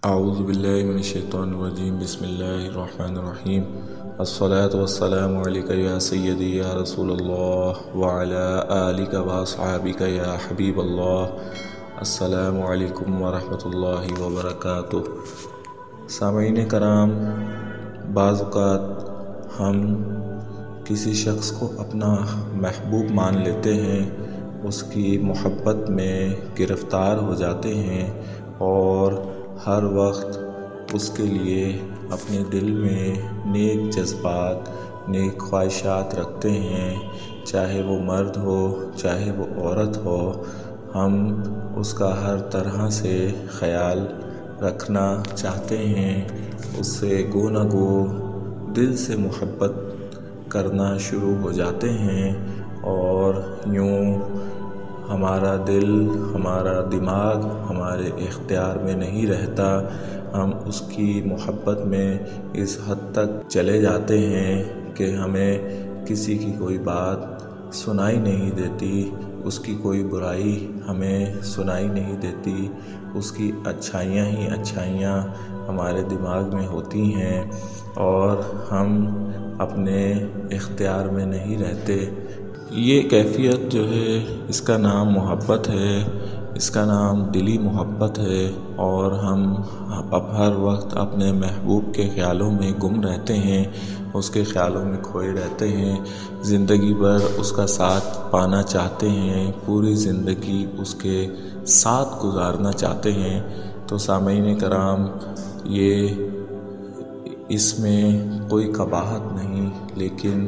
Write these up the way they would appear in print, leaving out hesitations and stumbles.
اعوذ باللہ من الشیطان الرجیم بسم اللہ الرحمن الرحیم الصلاۃ والسلام علیک یا سیدی یا رسول اللہ وعلی آلک واصحابک یا حبیب اللہ۔ السلام علیکم ورحمۃ اللہ وبرکاتہ۔ سامعین کرام، بعض اوقات ہم کسی شخص کو اپنا محبوب مان لیتے ہیں، اس کی محبت میں گرفتار ہو جاتے ہیں اور ہر وقت اس کے لیے اپنے دل میں نیک جذبات، نیک خواہشات رکھتے ہیں، چاہے وہ مرد ہو چاہے وہ عورت ہو۔ ہم اس کا ہر طرح سے خیال رکھنا چاہتے ہیں، اس سے گو نہ گو دل سے محبت کرنا شروع ہو جاتے ہیں، اور یوں ہمارا دل، ہمارا دماغ ہمارے اختیار میں نہیں رہتا۔ ہم اس کی محبت میں اس حد تک چلے جاتے ہیں کہ ہمیں کسی کی کوئی بات سنائی نہیں دیتی، اس کی کوئی برائی ہمیں سنائی نہیں دیتی، اس کی اچھائیاں ہی اچھائیاں ہمارے دماغ میں ہوتی ہیں اور ہم اپنے اختیار میں نہیں رہتے۔ یہ کیفیت جو ہے، اس کا نام محبت ہے، اس کا نام دلی محبت ہے، اور ہم اب ہر وقت اپنے محبوب کے خیالوں میں گم رہتے ہیں، اس کے خیالوں میں کھوئے رہتے ہیں، زندگی بھر اس کا ساتھ پانا چاہتے ہیں، پوری زندگی اس کے ساتھ گزارنا چاہتے ہیں۔ تو سامعین کرام، اس میں کوئی قباحت نہیں، لیکن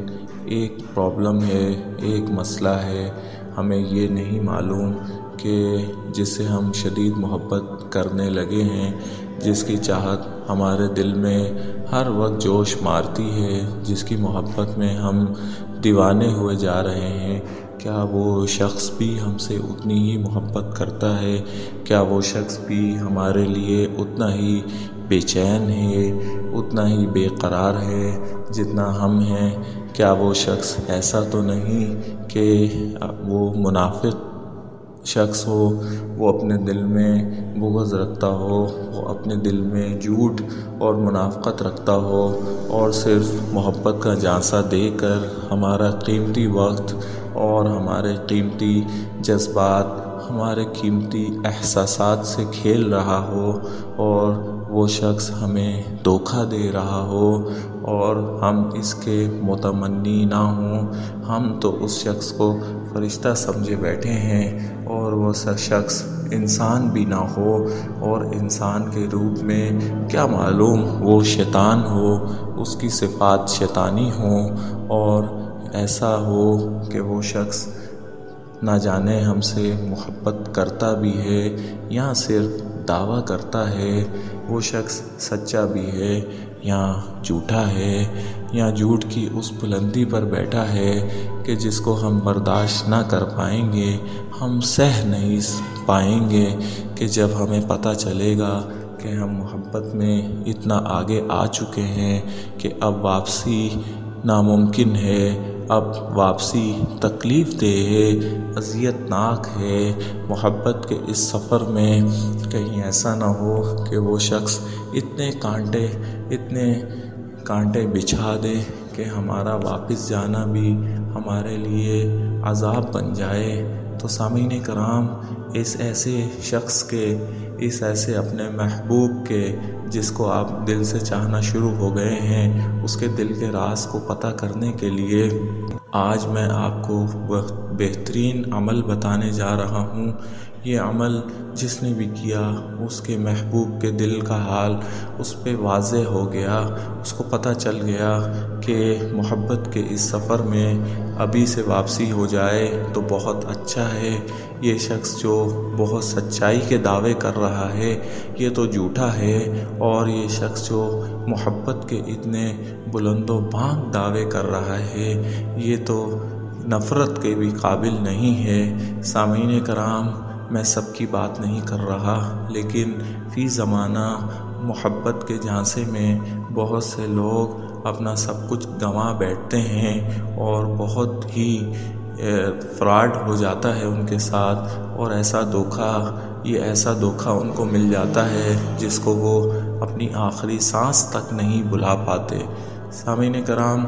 ایک پرابلم ہے، ایک مسئلہ ہے۔ ہمیں یہ نہیں معلوم کہ جس سے ہم شدید محبت کرنے لگے ہیں، جس کی چاہت ہمارے دل میں ہر وقت جوش مارتی ہے، جس کی محبت میں ہم دیوانے ہوئے جا رہے ہیں، کیا وہ شخص بھی ہم سے اتنی ہی محبت کرتا ہے؟ کیا وہ شخص بھی ہمارے لیے اتنا ہی بے چین ہے، اتنا ہی بے قرار ہے جتنا ہم ہیں؟ کیا وہ شخص ایسا تو نہیں کہ وہ منافق شخص ہو، وہ اپنے دل میں بغض رکھتا ہو، وہ اپنے دل میں جھوٹ اور منافقت رکھتا ہو، اور صرف محبت کا جھانسا دے کر ہمارا قیمتی وقت اور ہمارے قیمتی جذبات، ہمارے قیمتی احساسات سے کھیل رہا ہو، اور وہ شخص ہمیں دھوکہ دے رہا ہو اور ہم اس کے متمنی نہ ہوں؟ ہم تو اس شخص کو فرشتہ سمجھے بیٹھے ہیں، اور وہ شخص انسان بھی نہ ہو، اور انسان کے روپ میں کیا معلوم وہ شیطان ہو، اس کی صفات شیطانی ہوں، اور ایسا ہو کہ وہ شخص نہ جانے ہم سے محبت کرتا بھی ہے یا صرف دعویٰ کرتا ہے، وہ شخص سچا بھی ہے یا جھوٹا ہے، یا جھوٹ کی اس بلندی پر بیٹھا ہے کہ جس کو ہم برداشت نہ کر پائیں گے، ہم سہ نہیں پائیں گے کہ جب ہمیں پتہ چلے گا کہ ہم محبت میں اتنا آگے آ چکے ہیں کہ اب واپسی ناممکن ہے، اب واپسی تکلیف دہ ہے، اذیت ناک ہے۔ محبت کے اس سفر میں کہیں ایسا نہ ہو کہ وہ شخص اتنے کانٹے بچھا دے کہ ہمارا واپس جانا بھی ہمارے لیے عذاب بن جائے۔ تو سامعین کرام، اس ایسے شخص کے، اس ایسے اپنے محبوب کے جس کو آپ دل سے چاہنا شروع ہو گئے ہیں، اس کے دل کے راز کو پتہ کرنے کے لیے آج میں آپ کو بہترین عمل بتانے جا رہا ہوں۔ یہ عمل جس نے بھی کیا، اس کے محبوب کے دل کا حال اس پہ واضح ہو گیا، اس کو پتہ چل گیا کہ محبت کے اس سفر میں ابھی سے واپسی ہو جائے تو بہت اچھا ہے۔ یہ شخص جو بہت سچائی کے دعوے کر رہا ہے، یہ تو جھوٹا ہے، اور یہ شخص جو محبت کے اتنے بلند و بانگ دعوے کر رہا ہے، یہ تو نفرت کے بھی قابل نہیں ہے۔ سامعین کرام، میں سب کی بات نہیں کر رہا، لیکن فی زمانہ محبت کے جھانسے میں بہت سے لوگ اپنا سب کچھ گنوا بیٹھتے ہیں، اور بہت ہی فراڈ ہو جاتا ہے ان کے ساتھ، اور ایسا دھوکہ یہ ایسا دھوکہ ان کو مل جاتا ہے جس کو وہ اپنی آخری سانس تک نہیں بھلا پاتے۔ سامعین کرام،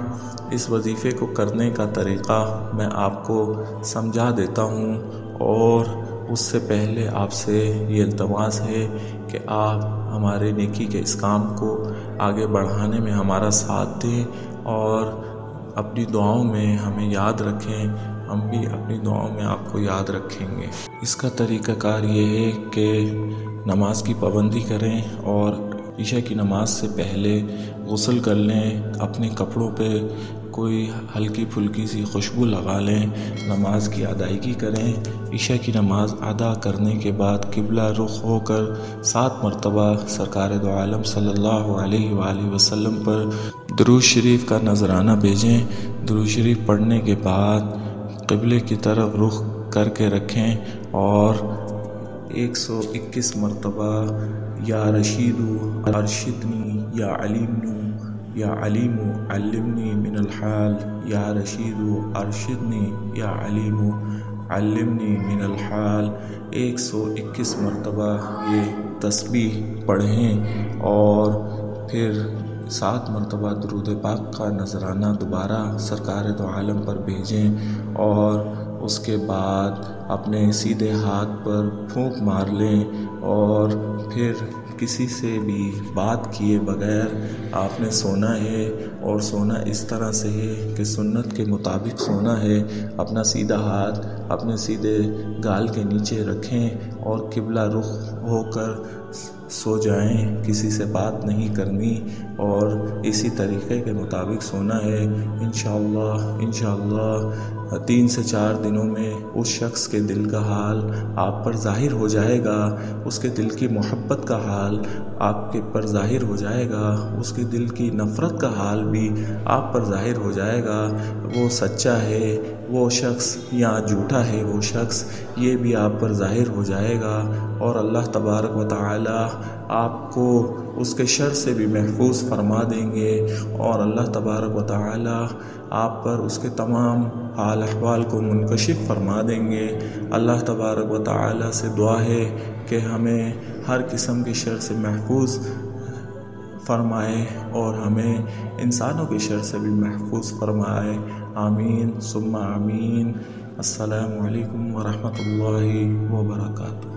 اس وظیفے کو کرنے کا طریقہ میں آپ کو سمجھا دیتا ہوں، اور اس سے پہلے آپ سے یہ التماس ہے کہ آپ ہمارے نیکی کے اس کام کو آگے بڑھانے میں ہمارا ساتھ دیں اور اپنی دعاؤں میں ہمیں یاد رکھیں، ہم بھی اپنی دعاؤں میں آپ کو یاد رکھیں گے۔ اس کا طریقہ کار یہ ہے کہ نماز کی پابندی کریں اور عشاء کی نماز سے پہلے غسل کر لیں، اپنے کپڑوں پہ کوئی ہلکی پھلکی سی خوشبو لگا لیں، نماز کی ادائیگی کریں۔ عشاء کی نماز ادا کرنے کے بعد قبلہ رخ ہو کر 7 مرتبہ سرکار دو عالم صلی اللہ علیہ وآلہ وسلم پر درود شریف کا نذرانہ بھیجیں۔ درود شریف پڑھنے کے بعد قبلے کی طرف رخ کر کے رکھیں اور 121 مرتبہ یا رشید ارشدنی یا علیم علمنی من الحال، یا رشید ارشدنی یا علیم علمنی من الحال 121 مرتبہ یہ تسبیح پڑھیں، اور پھر 7 مرتبہ درود پاک کا نذرانہ دوبارہ سرکار دو عالم پر بھیجیں، اور اس کے بعد اپنے سیدھے ہاتھ پر پھونک مار لیں، اور پھر کسی سے بھی بات کیے بغیر آپ نے سونا ہے، اور سونا اس طرح سے ہے کہ سنت کے مطابق سونا ہے۔ اپنا سیدھا ہاتھ اپنے سیدھے گال کے نیچے رکھیں اور قبلہ رخ ہو کر سو جائیں، کسی سے بات نہیں کرنی، اور اسی طریقے کے مطابق سونا ہے۔ انشاءاللہ 3 سے 4 دنوں میں اس شخص کے دل کا حال آپ پر ظاہر ہو جائے گا، اس کے دل کی محبت کا حال آپ کے پر ظاہر ہو جائے گا، اس کے دل کی نفرت کا حال بھی آپ پر ظاہر ہو جائے گا، وہ سچا ہے وہ شخص یا جھوٹا ہے وہ شخص، یہ بھی آپ پر ظاہر ہو جائے گا، اور اللہ تبارک و تعالی آپ کو اس کے شر سے بھی محفوظ فرما دیں گے، اور اللہ تبارک و تعالی آپ پر اس کے تمام حال احوال کو منکشف فرما دیں گے۔ اللہ تبارک و تعالی سے دعا ہے کہ ہمیں ہر قسم کے شر سے محفوظ فرمائے اور ہمیں انسانوں کے شر سے بھی محفوظ فرمائے۔ آمین ثم آمین۔ السلام علیکم ورحمۃ اللہ وبرکاتہ۔